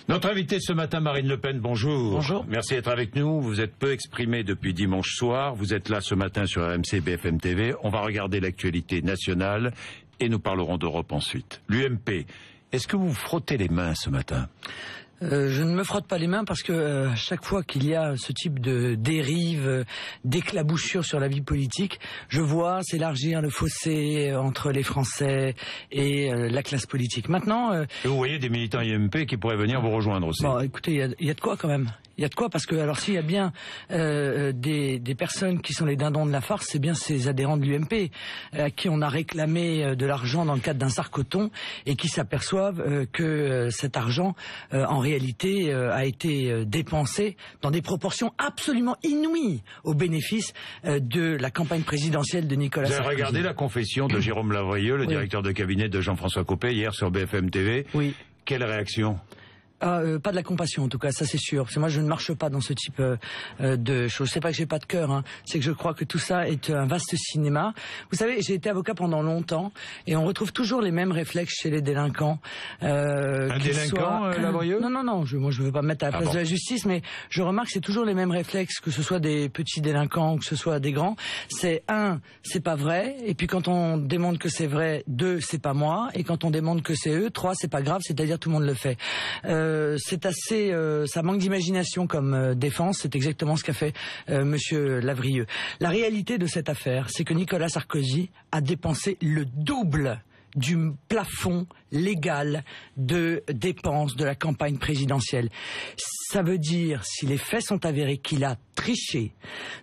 Notre invité ce matin, Marine Le Pen, bonjour. Bonjour. Merci d'être avec nous. Vous êtes peu exprimé depuis dimanche soir. Vous êtes là ce matin sur RMC BFM TV. On va regarder l'actualité nationale et nous parlerons d'Europe ensuite. L'UMP, est-ce que vous frottez les mains ce matin ? Je ne me frotte pas les mains parce que à chaque fois qu'il y a ce type de dérive, d'éclaboussure sur la vie politique, je vois s'élargir le fossé entre les Français et la classe politique. Maintenant, et vous voyez des militants UMP qui pourraient venir vous rejoindre aussi. Bon, écoutez, il y a de quoi quand même. Il y a de quoi parce que alors s'il y a bien des personnes qui sont les dindons de la farce, c'est bien ces adhérents de l'UMP à qui on a réclamé de l'argent dans le cadre d'un sarcoton et qui s'aperçoivent que cet argent en réalité a été dépensé dans des proportions absolument inouïes au bénéfice de la campagne présidentielle de Nicolas Sarkozy. Vous avez regardé la confession de Jérôme Lavrieux, le directeur de cabinet de Jean-François Copé, hier sur BFM TV. Oui. Quelle réaction ? Pas de la compassion en tout cas, ça c'est sûr. Parce que moi je ne marche pas dans ce type de choses. C'est pas que j'ai pas de cœur, hein. C'est que je crois que tout ça est un vaste cinéma. Vous savez, j'ai été avocat pendant longtemps et on retrouve toujours les mêmes réflexes chez les délinquants. Un délinquant, Lavrieux ? Non, moi je veux pas me mettre à la place de la justice, mais je remarque que c'est toujours les mêmes réflexes, que ce soit des petits délinquants ou que ce soit des grands. C'est c'est pas vrai. Et puis quand on démontre que c'est vrai, 2, c'est pas moi. Et quand on démontre que c'est eux, 3, c'est pas grave. C'est-à-dire tout le monde le fait. C'est assez, ça manque d'imagination comme défense. C'est exactement ce qu'a fait Monsieur Lavrieux. La réalité de cette affaire, c'est que Nicolas Sarkozy a dépensé le double du plafond légal de dépenses de la campagne présidentielle. Ça veut dire, si les faits sont avérés, qu'il a triché.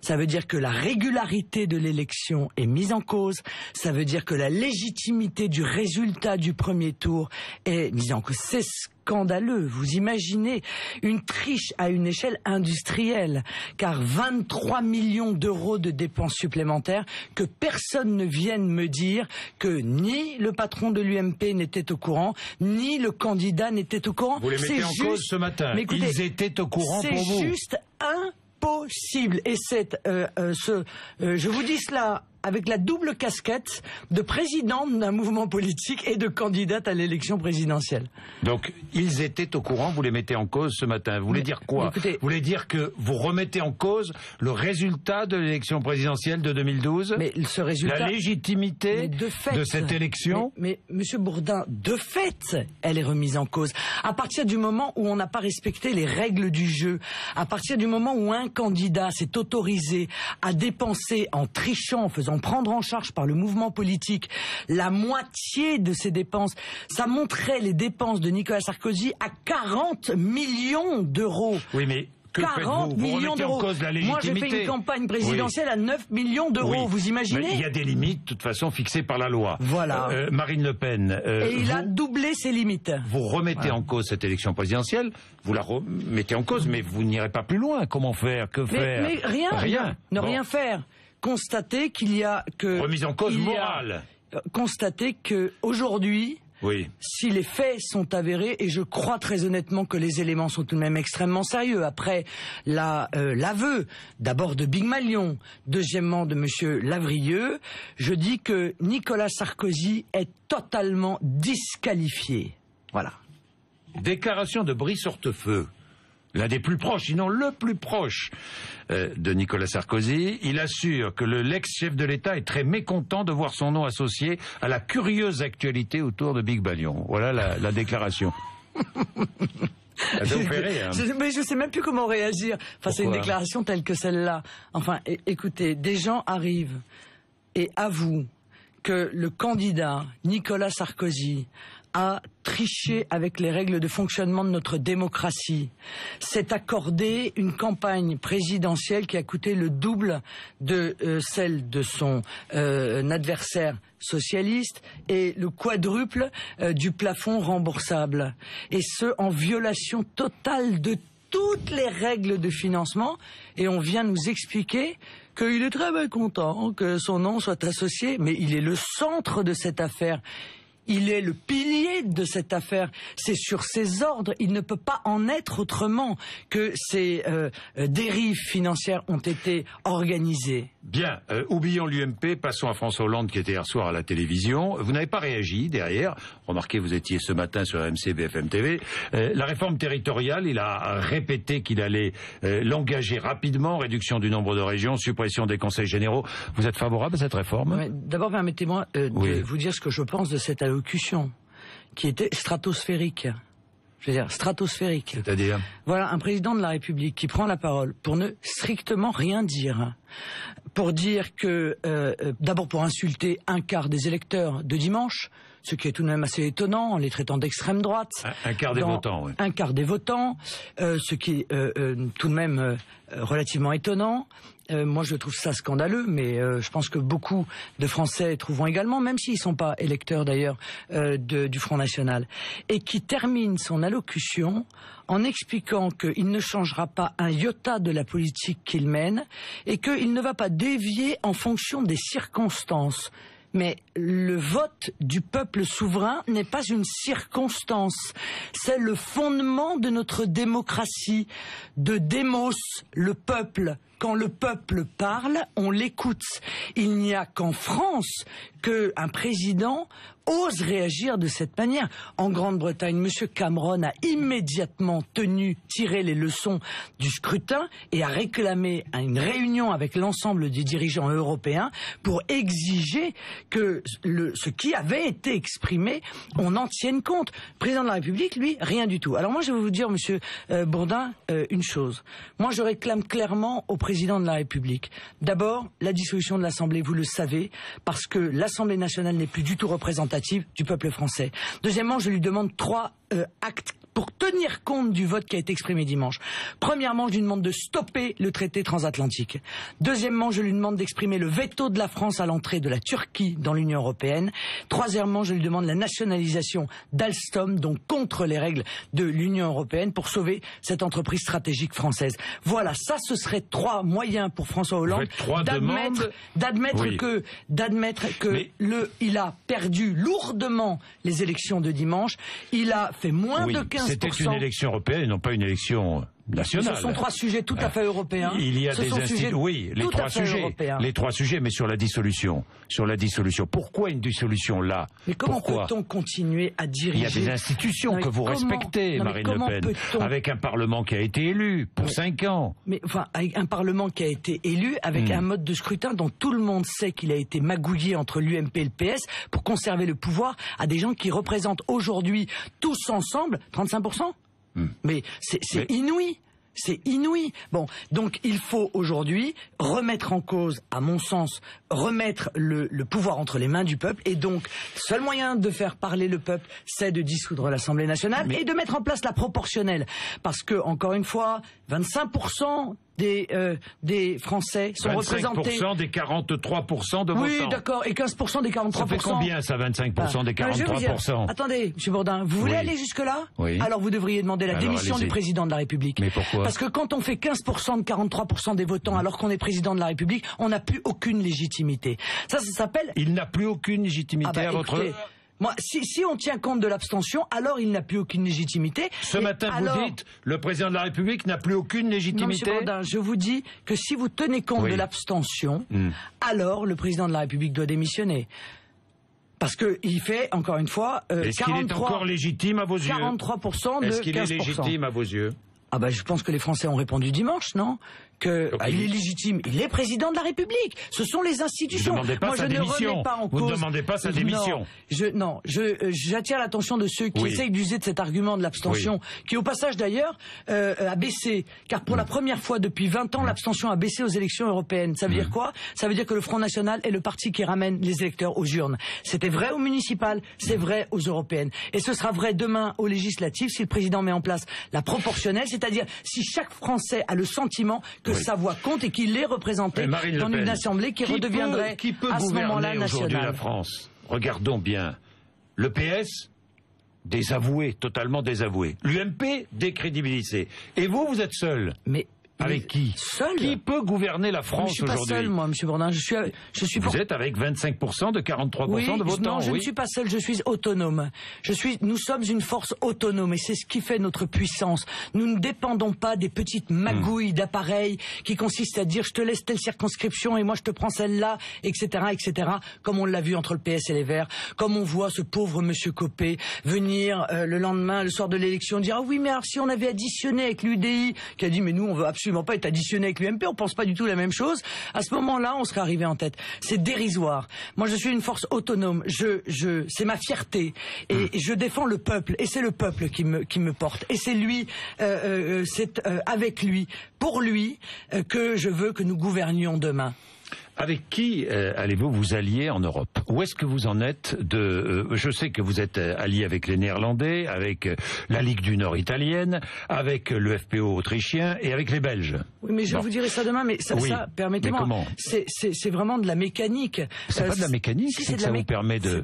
Ça veut dire que la régularité de l'élection est mise en cause. Ça veut dire que la légitimité du résultat du premier tour est mise en cause. C'est scandaleux. Vous imaginez une triche à une échelle industrielle, car 23 millions d'euros de dépenses supplémentaires, que personne ne vienne me dire que ni le patron de l'UMP n'était au courant, ni le candidat n'était au courant. Vous les mettez en cause ce matin. Mais écoutez, ils étaient au courant pour vous. C'est juste impossible. Et je vous dis cela avec la double casquette de présidente d'un mouvement politique et de candidate à l'élection présidentielle. Donc, ils étaient au courant, vous les mettez en cause ce matin. Vous voulez dire quoi ? Écoutez, vous voulez dire que vous remettez en cause le résultat de l'élection présidentielle de 2012 ? Mais ce résultat... La légitimité de cette élection ? Mais Monsieur Bourdin, de fait, elle est remise en cause. À partir du moment où on n'a pas respecté les règles du jeu, à partir du moment où un candidat s'est autorisé à dépenser en trichant, en faisant prendre en charge par le mouvement politique la moitié de ses dépenses, ça montrait les dépenses de Nicolas Sarkozy à 40 millions d'euros. Oui, mais que 40 millions d'euros. Moi, j'ai fait une campagne présidentielle à 9 millions d'euros. Oui. Vous imaginez ? Mais il y a des limites, de toute façon, fixées par la loi. Voilà. Marine Le Pen. Et il a doublé ses limites. Vous remettez en cause cette élection présidentielle. Vous la remettez en cause, mais vous n'irez pas plus loin. Comment faire ? Que faire ? Mais rien. Ne rien faire. Constater qu'il y a que... Remise en cause morale. Constater que aujourd'hui, oui, si les faits sont avérés, et je crois très honnêtement que les éléments sont tout de même extrêmement sérieux, après l'aveu d'abord de Big Malion, deuxièmement de Monsieur Lavrieux, je dis que Nicolas Sarkozy est totalement disqualifié. Voilà. Déclaration de Brice Hortefeux, l'un des plus proches, sinon le plus proche de Nicolas Sarkozy. Il assure que l'ex-chef de l'État est très mécontent de voir son nom associé à la curieuse actualité autour de Big Malion. Voilà la déclaration. Ça vous fait rire, hein. Mais je sais même plus comment réagir face à une déclaration telle que celle-là. Enfin, écoutez, des gens arrivent et avouent que le candidat Nicolas Sarkozy a triché avec les règles de fonctionnement de notre démocratie, s'est accordé une campagne présidentielle qui a coûté le double de celle de son adversaire socialiste et le quadruple du plafond remboursable. Et ce, en violation totale de toutes les règles de financement, et on vient nous expliquer qu'il est très bien content que son nom soit associé, mais il est le centre de cette affaire. Il est le pilier de cette affaire. C'est sur ses ordres. Il ne peut pas en être autrement que ces dérives financières ont été organisées. Bien, oublions l'UMP, passons à François Hollande qui était hier soir à la télévision. Vous n'avez pas réagi derrière. Remarquez, vous étiez ce matin sur RMC BFM TV. La réforme territoriale, il a répété qu'il allait l'engager rapidement. Réduction du nombre de régions, suppression des conseils généraux. Vous êtes favorable à cette réforme? D'abord, permettez-moi de vous dire ce que je pense de cette allocution, qui était stratosphérique. Je veux dire, stratosphérique. C'est-à-dire? Voilà, un président de la République qui prend la parole pour ne strictement rien dire. Pour dire que, d'abord pour insulter un quart des électeurs de dimanche, ce qui est tout de même assez étonnant, en les traitant d'extrême droite. Un quart des votants, oui. Un quart des votants, ce qui est tout de même relativement étonnant. Moi, je trouve ça scandaleux, mais je pense que beaucoup de Français trouveront également, même s'ils ne sont pas électeurs d'ailleurs du Front National, et qui termine son allocution en expliquant qu'il ne changera pas un iota de la politique qu'il mène et qu'il ne va pas dévier en fonction des circonstances. Mais le vote du peuple souverain n'est pas une circonstance, c'est le fondement de notre démocratie, de démos, le peuple. Quand le peuple parle, on l'écoute. Il n'y a qu'en France qu'un président ose réagir de cette manière. En Grande-Bretagne, M. Cameron a immédiatement tiré les leçons du scrutin et a réclamé une réunion avec l'ensemble des dirigeants européens pour exiger que ce qui avait été exprimé, on en tienne compte. Le président de la République, lui, rien du tout. Alors moi, je vais vous dire, M. Bourdin, une chose. Moi, je réclame clairement au président de la République. D'abord, la dissolution de l'Assemblée, vous le savez, parce que l'Assemblée nationale n'est plus du tout représentative du peuple français. Deuxièmement, je lui demande 3 actes pour tenir compte du vote qui a été exprimé dimanche. Premièrement, je lui demande de stopper le traité transatlantique. Deuxièmement, je lui demande d'exprimer le veto de la France à l'entrée de la Turquie dans l'Union européenne. Troisièmement, je lui demande la nationalisation d'Alstom, donc contre les règles de l'Union européenne, pour sauver cette entreprise stratégique française. Voilà, ça ce serait 3 moyens pour François Hollande d'admettre que il a perdu lourdement les élections de dimanche. Il a fait moins de 15%. C'était une élection européenne et non pas une élection nationale. Ce sont 3 sujets tout à fait européens. Il y a des institutions, oui, les 3 sujets, mais sur la dissolution. Pourquoi une dissolution là? Mais comment peut-on continuer à diriger? Il y a des institutions que vous respectez, Marine Le Pen, avec un Parlement qui a été élu pour 5 ans. Mais enfin, avec un Parlement qui a été élu, avec un mode de scrutin dont tout le monde sait qu'il a été magouillé entre l'UMP et le PS pour conserver le pouvoir à des gens qui représentent aujourd'hui tous ensemble 35%. Mais c'est inouï. C'est inouï. Bon, donc il faut aujourd'hui remettre en cause, à mon sens, remettre le pouvoir entre les mains du peuple. Et donc, le seul moyen de faire parler le peuple, c'est de dissoudre l'Assemblée nationale et de mettre en place la proportionnelle. Parce que, encore une fois, 25% des Français sont représentés. 25% des 43% de votants. Oui, d'accord. Et 15% des 43%. Ça fait combien, ça, 25% des 43%? Attendez, M. Bourdin, vous voulez aller jusque-là? Oui. Alors vous devriez demander la démission du président de la République. Mais pourquoi? Parce que quand on fait 15% de 43% des votants alors qu'on est président de la République, on n'a plus aucune légitimité. Ça s'appelle... Il n'a plus aucune légitimité à votre... Moi, si on tient compte de l'abstention, alors il n'a plus aucune légitimité. Ce matin, vous dites, le président de la République n'a plus aucune légitimité. Non, M. Bourdin, je vous dis que si vous tenez compte de l'abstention, alors le président de la République doit démissionner. Parce qu'il fait, encore une fois, Est-ce qu'il est encore légitime à vos yeux? 43% de 15%. Est-ce qu'il est légitime à vos yeux? Ah ben, je pense que les Français ont répondu dimanche, non? Que il est légitime, il est président de la République. Ce sont les institutions. Vous ne demandez pas sa démission. Vous ne demandez pas sa démission. J'attire l'attention de ceux qui essayent d'user de cet argument de l'abstention, qui au passage d'ailleurs a baissé, car pour la première fois depuis 20 ans, l'abstention a baissé aux élections européennes. Ça veut dire quoi? Ça veut dire que le Front National est le parti qui ramène les électeurs aux urnes. C'était vrai aux municipales, c'est vrai aux européennes. Et ce sera vrai demain aux législatives si le président met en place la proportionnelle, c'est-à-dire si chaque Français a le sentiment que sa voix compte et qu'il est représenté dans une assemblée qui redeviendrait à ce moment-là nationale. La France, regardons bien. Le PS, désavoué, totalement désavoué. L'UMP, décrédibilisé. Et vous êtes seul. Mais Avec qui? Seul. Qui peut gouverner la France aujourd'hui? Je suis pas seul, moi, Monsieur Bourdin. Vous êtes avec 25% de 43% de votants. Non, je ne suis pas seul. Je suis autonome. Nous sommes une force autonome et c'est ce qui fait notre puissance. Nous ne dépendons pas des petites magouilles d'appareils qui consistent à dire je te laisse telle circonscription et moi je te prends celle-là, etc., etc. Comme on l'a vu entre le PS et les Verts, comme on voit ce pauvre Monsieur Copé venir le lendemain, le soir de l'élection, dire ah oui mais alors si on avait additionné avec l'UDI, qui a dit mais nous on veut absolument pas être additionné avec l'UMP, on pense pas du tout la même chose. À ce moment-là, on serait arrivé en tête. C'est dérisoire. Moi, je suis une force autonome. C'est ma fierté et je défends le peuple et c'est le peuple qui me porte et c'est lui, c'est avec lui, pour lui que je veux que nous gouvernions demain. Avec qui allez-vous vous allier en Europe? Où est-ce que vous en êtes je sais que vous êtes allié avec les Néerlandais, avec la Ligue du Nord italienne, avec le FPO autrichien et avec les Belges. Oui, mais je vous dirai ça demain, mais ça permettez-moi, c'est vraiment de la mécanique. C'est pas de la mécanique, c'est que ça vous permet de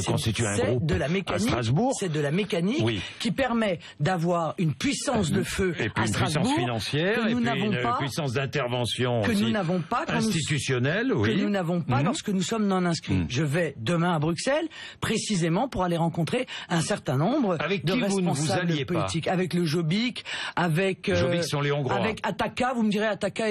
constituer un groupe de la mécanique, à Strasbourg. C'est de la mécanique qui permet d'avoir une puissance de feu et puis à Strasbourg, une puissance financière, que nous et puis une pas, puissance d'intervention que nous n'avons pas institutionnelle. Que nous n'avons pas lorsque nous sommes non inscrits. Je vais demain à Bruxelles, précisément pour aller rencontrer un certain nombre de responsables politiques. Avec le Jobbik, avec sont les Hongrois. Avec Ataka, vous me direz Ataka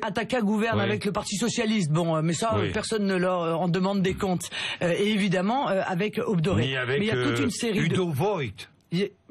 Ataka gouverne avec le Parti Socialiste. Bon, mais ça, personne ne leur en demande des comptes. Et évidemment, avec Obdoré. Mais il y a toute une série Udo Voigt.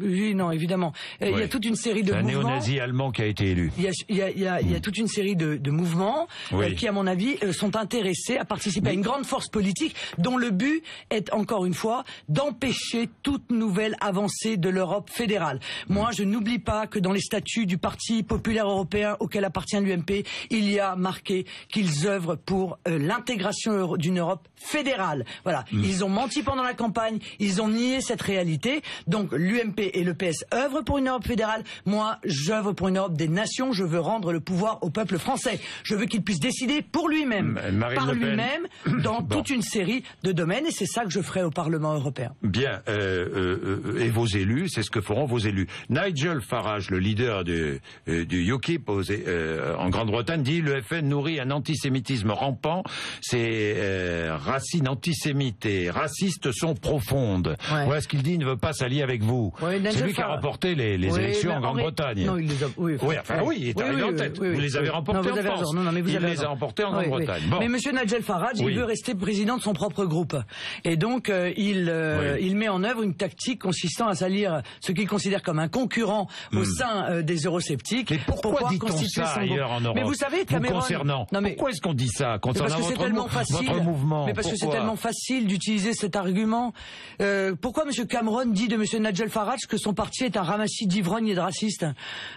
Oui, non, évidemment. Il y a toute une série de mouvements. C'est un néo-nazi allemand qui a été élu. Il y a toute une série de mouvements qui, à mon avis, sont intéressés à participer à une grande force politique dont le but est, encore une fois, d'empêcher toute nouvelle avancée de l'Europe fédérale. Moi, je n'oublie pas que dans les statuts du Parti populaire européen auquel appartient l'UMP, il y a marqué qu'ils œuvrent pour l'intégration d'une Europe fédérale. Voilà. Ils ont menti pendant la campagne, ils ont nié cette réalité. Donc, l'UMP et le PS œuvrent pour une Europe fédérale. Moi, j'œuvre pour une Europe des nations. Je veux rendre le pouvoir au peuple français. Je veux qu'il puisse décider pour lui-même, par lui-même, dans toute une série de domaines. Et c'est ça que je ferai au Parlement européen. Bien. Et vos élus, c'est ce que feront vos élus. Nigel Farage, le leader du UKIP en Grande-Bretagne, dit le FN nourrit un antisémitisme rampant. Ses racines antisémites et racistes sont profondes. Voilà ce qu'il dit. Il ne veut pas s'allier avec vous. C'est lui qui a remporté les élections en Grande-Bretagne. Non, il les a... il est arrivé en tête. Vous les avez remportées en France. Il les a remportées en Grande-Bretagne. Bon. Mais Monsieur Nigel Farage, il veut rester président de son propre groupe. Et donc, il met en œuvre une tactique consistant à salir ce qu'il considère comme un concurrent au sein des eurosceptiques. Mais pourquoi dit-on ça ailleurs en Europe? Mais vous savez, Cameron... Pourquoi est-ce qu'on dit ça concernant votre mouvement? Mais parce que c'est tellement facile d'utiliser cet argument. Pourquoi Monsieur Cameron dit de Monsieur Nigel Farage que son parti est un ramassis d'ivrognes et de racistes?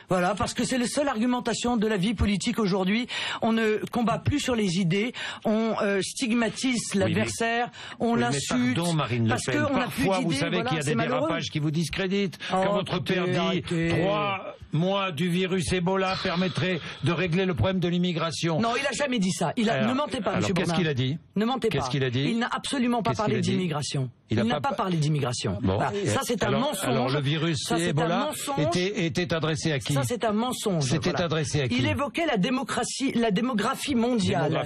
Voilà, parce que c'est la seule argumentation de la vie politique aujourd'hui. On ne combat plus sur les idées, on stigmatise l'adversaire, on l'insulte. Pardon, Marine Le Pen, parfois vous savez qu'il y a des dérapages qui vous discréditent. Quand votre père dit 3 mois du virus Ebola permettrait de régler le problème de l'immigration. Non, il a jamais dit ça. Ne mentez pas, Monsieur Bourdin. Qu'est-ce qu'il a dit? Ne mentez pas. Qu'est-ce qu'il a dit? Il n'a absolument pas parlé d'immigration. Il n'a pas parlé d'immigration. Bon. Voilà. Ça, c'est un mensonge. Alors, le virus Ebola était adressé à qui? Ça, c'est un mensonge. C'était adressé à qui? Il évoquait la démographie mondiale.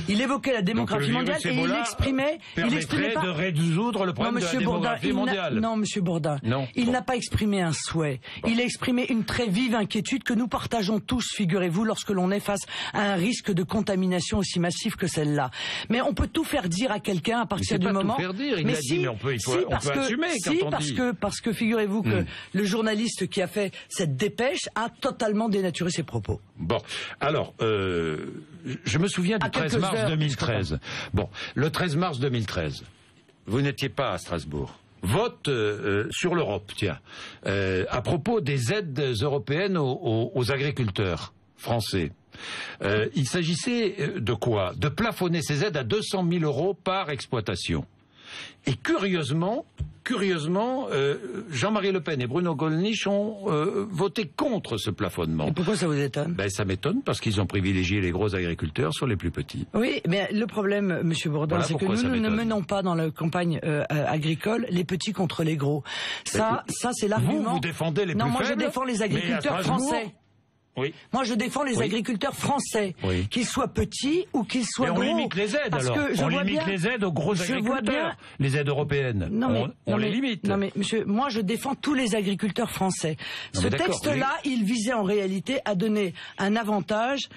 Il évoquait la démographie mondiale et il exprimait pas... de résoudre le problème de la démographie mondiale. Non, Monsieur Bourdin. Il n'a pas exprimé un souhait. Il a exprimé une très vive inquiétude que nous partageons tous, figurez-vous, lorsque l'on est face à un risque de contamination aussi massif que celle-là. Mais on peut tout faire dire à quelqu'un à partir du moment... Tout faire dire. Mais on peut assumer quand on dit. Parce que figurez-vous que le journaliste qui a fait cette dépêche a totalement dénaturé ses propos. Bon, alors, je me souviens du 13 mars 2013. Bon, le 13 mars 2013, vous n'étiez pas à Strasbourg. Vote sur l'Europe, tiens, à propos des aides européennes aux agriculteurs français. Il s'agissait de quoi? De plafonner ces aides à 200 000 € par exploitation. Et curieusement, Jean-Marie Le Pen et Bruno Gollnisch ont voté contre ce plafonnement. Et pourquoi ça vous étonne? Ça m'étonne parce qu'ils ont privilégié les gros agriculteurs sur les plus petits. Oui, mais le problème, Monsieur Bourdin, voilà, c'est que nous ne menons pas dans la campagne agricole les petits contre les gros. Ça c'est l'argument. Vous défendez les plus faibles. Non, moi je défends les agriculteurs français. Oui. Moi, je défends les agriculteurs français, qu'ils soient petits ou qu'ils soient gros. On limite les aides, alors. On limite les aides aux gros agriculteurs. Les aides européennes. On les limite. Non, mais monsieur, moi, je défends tous les agriculteurs français. Ce texte-là, il visait en réalité à donner un avantage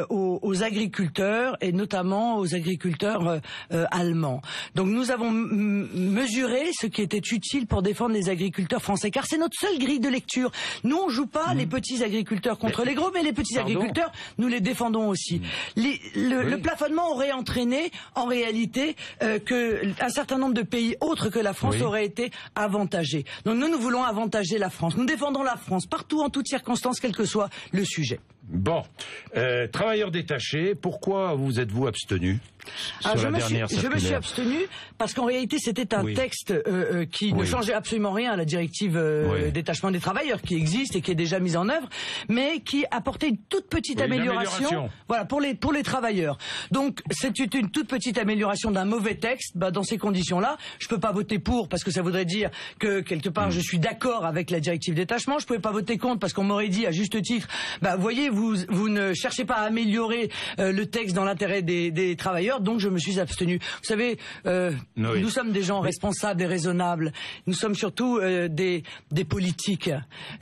aux agriculteurs et notamment aux agriculteurs allemands. Donc, nous avons mesuré ce qui était utile pour défendre les agriculteurs français, car c'est notre seule grille de lecture. Nous, on joue pas les petits agriculteurs contre les gros, mais les petits agriculteurs, nous les défendons aussi. Le plafonnement aurait entraîné, en réalité, que un certain nombre de pays autres que la France auraient été avantagés. Donc nous voulons avantager la France. Nous défendons la France partout, en toutes circonstances, quel que soit le sujet. Bon, travailleurs détachés, pourquoi vous êtes-vous abstenu sur la dernière circulaire? Je me suis abstenu parce qu'en réalité c'était un texte qui ne changeait absolument rien à la directive détachement des travailleurs qui existe et qui est déjà mise en œuvre, mais qui apportait une toute petite amélioration. Voilà, pour les travailleurs. Donc c'est une toute petite amélioration d'un mauvais texte. Dans ces conditions-là, je peux pas voter pour parce que ça voudrait dire que quelque part je suis d'accord avec la directive détachement. Je pouvais pas voter contre parce qu'on m'aurait dit à juste titre, voyez, vous ne cherchez pas à améliorer le texte dans l'intérêt des travailleurs, donc je me suis abstenu. Vous savez, nous sommes des gens responsables et raisonnables. Nous sommes surtout des politiques.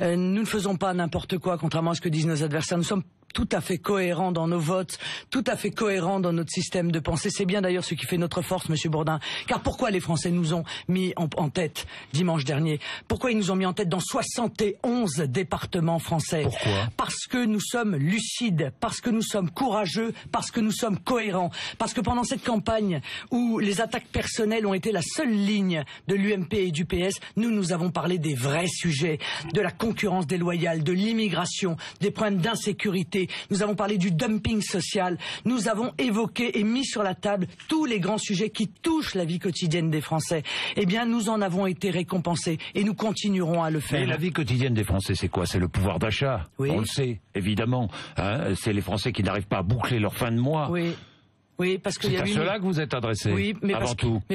Nous ne faisons pas n'importe quoi, contrairement à ce que disent nos adversaires. Nous sommes tout à fait cohérents dans nos votes, tout à fait cohérents dans notre système de pensée. C'est bien d'ailleurs ce qui fait notre force, Monsieur Bourdin. Car pourquoi les Français nous ont mis en tête dimanche dernier? Pourquoi ils nous ont mis en tête dans 71 départements français? Pourquoi? Parce que nous sommes lucides, parce que nous sommes courageux, parce que nous sommes cohérents, parce que pendant cette campagne où les attaques personnelles ont été la seule ligne de l'UMP et du PS, nous avons parlé des vrais sujets, de la concurrence déloyale, de l'immigration, des problèmes d'insécurité. Nous avons parlé du dumping social. Nous avons évoqué et mis sur la table tous les grands sujets qui touchent la vie quotidienne des Français. Eh bien, nous en avons été récompensés et nous continuerons à le faire. Et la vie quotidienne des Français, c'est quoi? C'est le pouvoir d'achat. On le sait, évidemment. C'est les Français qui n'arrivent pas à boucler leur fin de mois. Oui, parce que c'est à ceux-là que vous êtes adressé. Oui, mais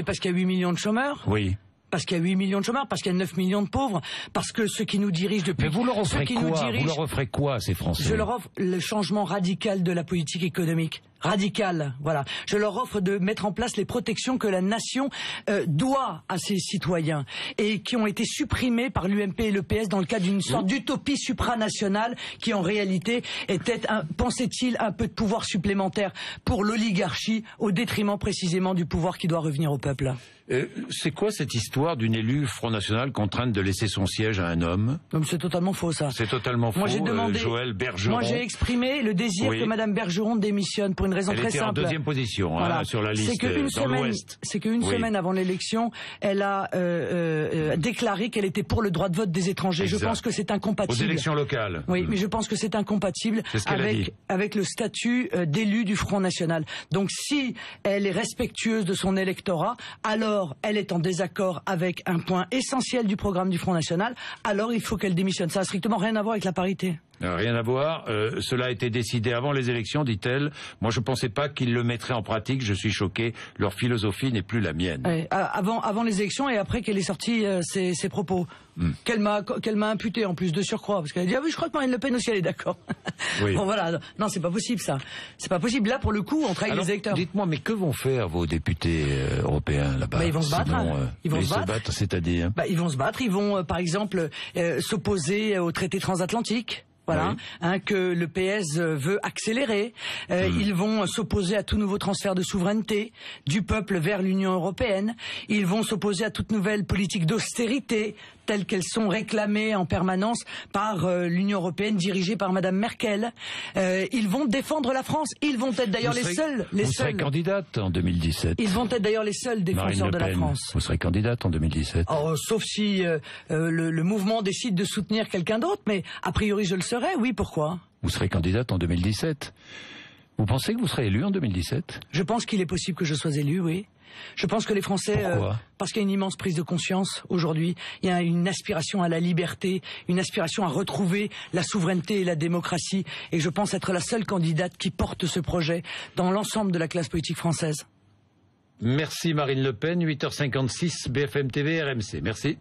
parce qu'il y a 8 millions de chômeurs. Oui. Parce qu'il y a 8 millions de chômeurs, parce qu'il y a 9 millions de pauvres, parce que ceux qui nous dirigent depuis... Mais vous leur offrez quoi? Vous leur offrez quoi à ces Français? Je leur offre le changement radical de la politique économique. Radical, voilà. Je leur offre de mettre en place les protections que la nation doit à ses citoyens et qui ont été supprimées par l'UMP et le PS dans le cadre d'une sorte d'utopie supranationale qui en réalité était, pensait-il, un peu de pouvoir supplémentaire pour l'oligarchie au détriment précisément du pouvoir qui doit revenir au peuple. C'est quoi cette histoire d'une élue Front National contrainte de laisser son siège à un homme? C'est totalement faux, ça. C'est totalement faux. Moi, j'ai demandé, Joël Bergeron. Moi, j'ai exprimé le désir que Madame Bergeron démissionne pour une raison très simple. Elle était en deuxième position sur la liste dans l'Ouest. C'est qu'une semaine avant l'élection, elle a déclaré qu'elle était pour le droit de vote des étrangers. Exact. Je pense que c'est incompatible. Aux élections locales. Oui, mais je pense que c'est incompatible avec le statut d'élu du Front National. Donc, si elle est respectueuse de son électorat, alors elle est en désaccord avec un point essentiel du programme du Front National, alors il faut qu'elle démissionne. Ça n'a strictement rien à voir avec la parité. Rien à voir. Cela a été décidé avant les élections, dit-elle. Moi, je ne pensais pas qu'ils le mettraient en pratique. Je suis choqué. Leur philosophie n'est plus la mienne. Avant les élections et après qu'elle ait sorti ses propos. Qu'elle m'a imputé en plus de surcroît. Parce qu'elle a dit, oui, je crois que Marine Le Pen aussi, elle est d'accord. Oui. Bon, voilà. Non, c'est pas possible, ça. C'est pas possible. Là, pour le coup, on travaille avec les électeurs. Dites-moi, mais que vont faire vos députés européens là-bas? Ils vont se battre. Ils vont se battre, c'est-à-dire? Ils vont se battre. Ils vont, par exemple, s'opposer au traité transatlantique. Voilà, que le PS veut accélérer. Ils vont s'opposer à tout nouveau transfert de souveraineté du peuple vers l'Union européenne. Ils vont s'opposer à toute nouvelle politique d'austérité telles qu'elles sont réclamées en permanence par l'Union européenne dirigée par Madame Merkel. Ils vont défendre la France. Ils vont être d'ailleurs les seuls. Vous serez candidate en 2017. Ils vont être d'ailleurs les seuls défenseurs de la France. Vous serez candidate en 2017. Sauf si le mouvement décide de soutenir quelqu'un d'autre, mais a priori je le serai. Oui, pourquoi? Vous serez candidate en 2017. Vous pensez que vous serez élu en 2017? Je pense qu'il est possible que je sois élu, oui. Je pense que les Français, parce qu'il y a une immense prise de conscience aujourd'hui, il y a une aspiration à la liberté, une aspiration à retrouver la souveraineté et la démocratie, et je pense être la seule candidate qui porte ce projet dans l'ensemble de la classe politique française. Merci Marine Le Pen, 8h56, BFM TV, RMC. Merci.